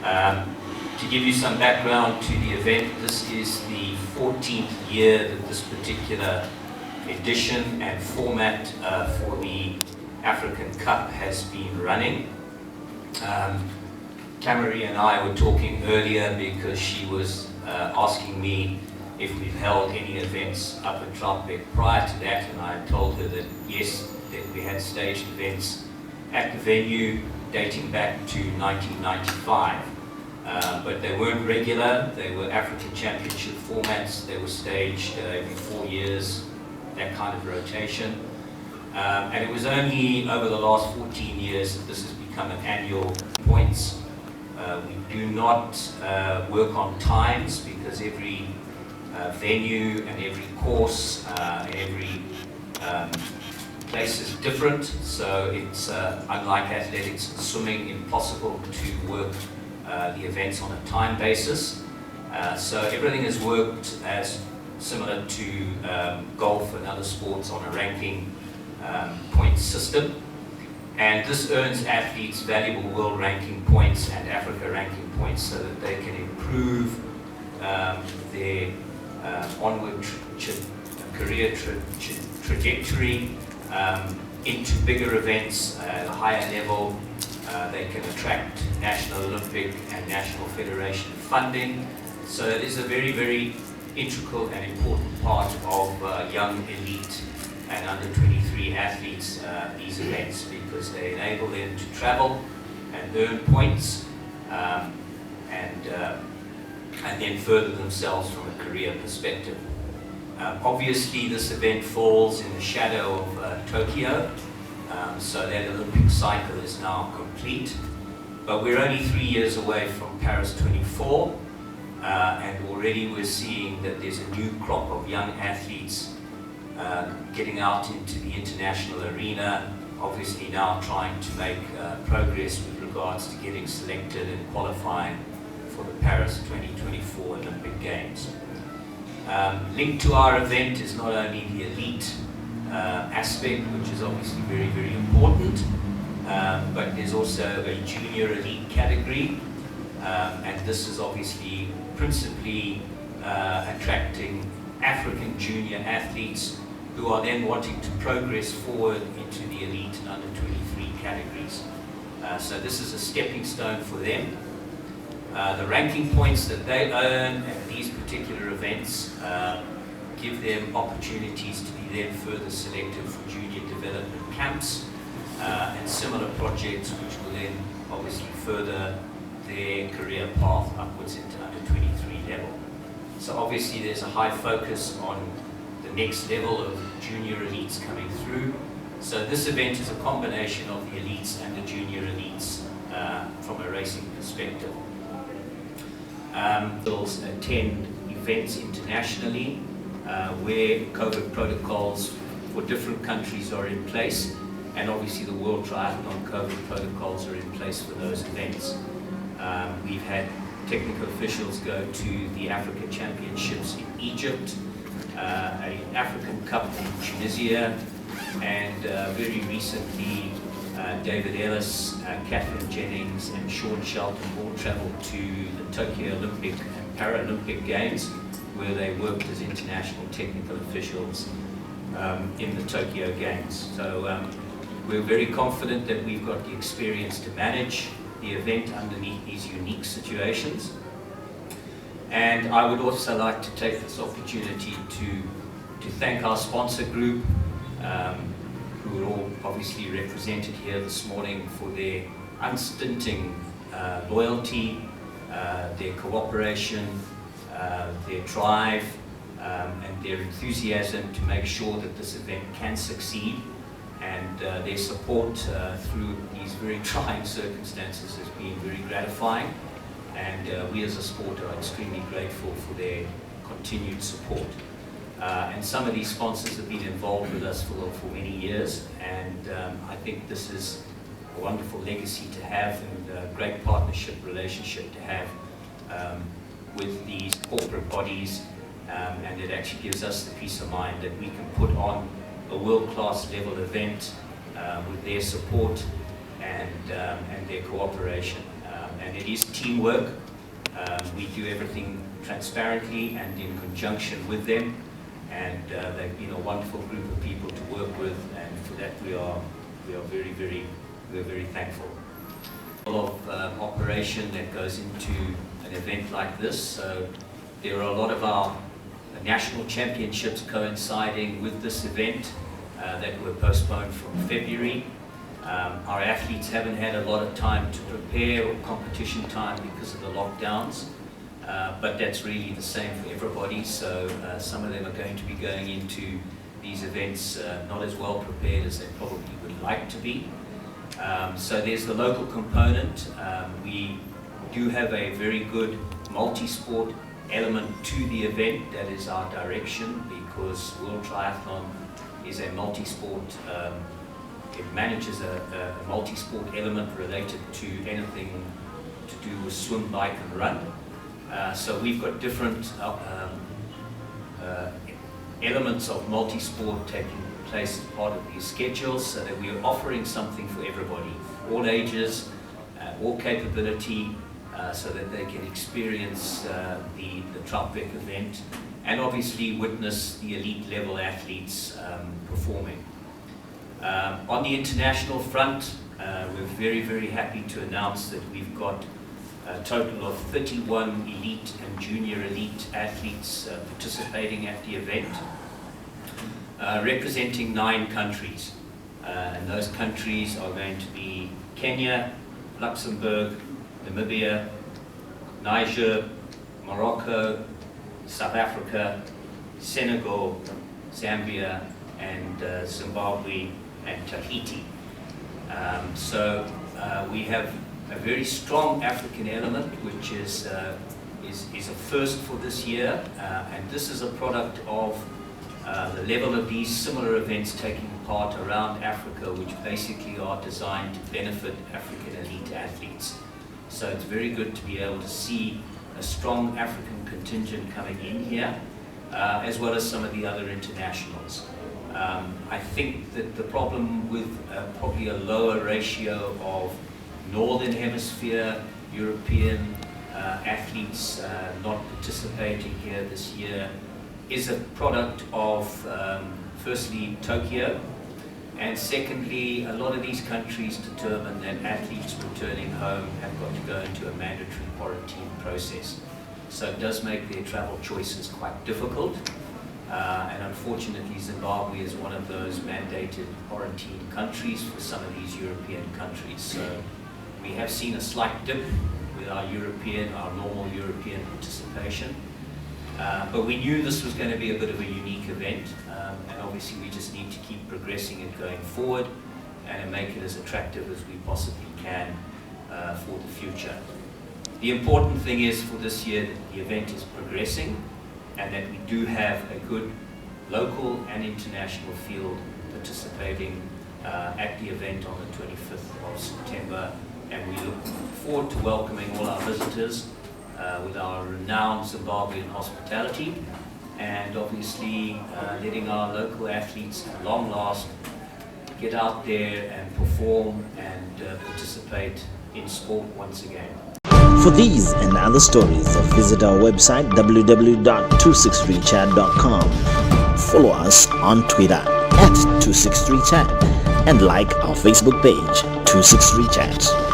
To give you some background to the event, this is the 14th year that this particular edition and format for the African Cup has been running. Tamari and I were talking earlier because she was asking me if we've held any events up at Troutbeck prior to that, and I told her that yes, that we had staged events at the venue dating back to 1995. But they weren't regular, they were African Championship formats, they were staged every 4 years, that kind of rotation. And it was only over the last 14 years that this has become an annual points. We do not work on times because every venue and every course and every place is different, so it's unlike athletics and swimming, impossible to work the events on a time basis. So everything is worked as similar to golf and other sports on a ranking point system. And this earns athletes valuable world ranking points and Africa ranking points so that they can improve their onward career trajectory into bigger events at a higher level. They can attract National Olympic and National Federation funding. So it is a very, very integral and important part of young elite and under 23 athletes, these events, because they enable them to travel and earn points and then further themselves from a career perspective. Obviously this event falls in the shadow of Tokyo, so that Olympic cycle is now complete, but we're only 3 years away from Paris 24, and already we're seeing that there's a new crop of young athletes getting out into the international arena, obviously now trying to make progress with regards to getting selected and qualifying for the Paris 2024 Olympic Games. Linked to our event is not only the elite aspect, which is obviously very, very important, but there's also a junior elite category, and this is obviously principally attracting African junior athletes who are then wanting to progress forward into the elite and under 23 categories. So this is a stepping stone for them. The ranking points that they earn at these particular events give them opportunities to be then further selected for junior development camps and similar projects which will then obviously further their career path upwards into under 23 level. So obviously there's a high focus on the next level of junior elites coming through. So this event is a combination of the elites and the junior elites from a racing perspective. They'll attend events internationally where COVID protocols for different countries are in place, and obviously the World Triathlon COVID protocols are in place for those events. We've had technical officials go to the Africa Championships in Egypt, an African Cup in Tunisia, and very recently David Ellis, Catherine Jennings and Sean Shelton all travelled to the Tokyo Olympic and Paralympic Games, where they worked as international technical officials in the Tokyo Games. So we're very confident that we've got the experience to manage the event underneath these unique situations. And I would also like to take this opportunity to thank our sponsor group, who are all obviously represented here this morning, for their unstinting loyalty, their cooperation, their drive, and their enthusiasm to make sure that this event can succeed. And their support through these very trying circumstances has been very gratifying, and we as a sport are extremely grateful for their continued support. And some of these sponsors have been involved with us for many years, and I think this is a wonderful legacy to have and a great partnership relationship to have with these corporate bodies, and it actually gives us the peace of mind that we can put on a world-class level event with their support and their cooperation. and it is teamwork. We do everything transparently and in conjunction with them, and they've been a wonderful group of people to work with, and for that we are very thankful. A lot of operation that goes into an event like this. So there are a lot of our national championships coinciding with this event that were postponed from February. Our athletes haven't had a lot of time to prepare, or competition time, because of the lockdowns, but that's really the same for everybody. So some of them are going to be going into these events not as well prepared as they probably would like to be. So there's the local component. We do have a very good multi-sport element to the event. That is our direction, because World Triathlon is a multi-sport, it manages a multi-sport element related to anything to do with swim, bike and run. So we've got different elements of multi-sport taking place as part of these schedules, so that we are offering something for everybody, all ages, all capability, so that they can experience the Troutbeck event and obviously witness the elite level athletes performing. On the international front, we're very happy to announce that we've got a total of 31 elite and junior elite athletes participating at the event, representing 9 countries. And those countries are going to be Kenya, Luxembourg, Namibia, Niger, Morocco, South Africa, Senegal, Zambia, and Zimbabwe and Tahiti. So we have a very strong African element, which is a first for this year, and this is a product of the level of these similar events taking part around Africa, which basically are designed to benefit African elite athletes. So it's very good to be able to see a strong African contingent coming in here, as well as some of the other internationals. I think that the problem with probably a lower ratio of Northern Hemisphere European athletes not participating here this year is a product of firstly Tokyo, and secondly a lot of these countries determine that athletes returning home have got to go into a mandatory quarantine process. So it does make their travel choices quite difficult. And unfortunately Zimbabwe is one of those mandated quarantine countries for some of these European countries. So we have seen a slight dip with our normal European participation. But we knew this was going to be a bit of a unique event, and obviously we just need to keep progressing it going forward and make it as attractive as we possibly can for the future. The important thing is for this year that the event is progressing, and that we do have a good local and international field participating at the event on the 25th of September, and we look forward to welcoming all our visitors with our renowned Zimbabwean hospitality, and obviously letting our local athletes at long last get out there and perform and participate in sport once again. For these and other stories, visit our website www.263chat.com. Follow us on Twitter @263chat and like our Facebook page 263chat.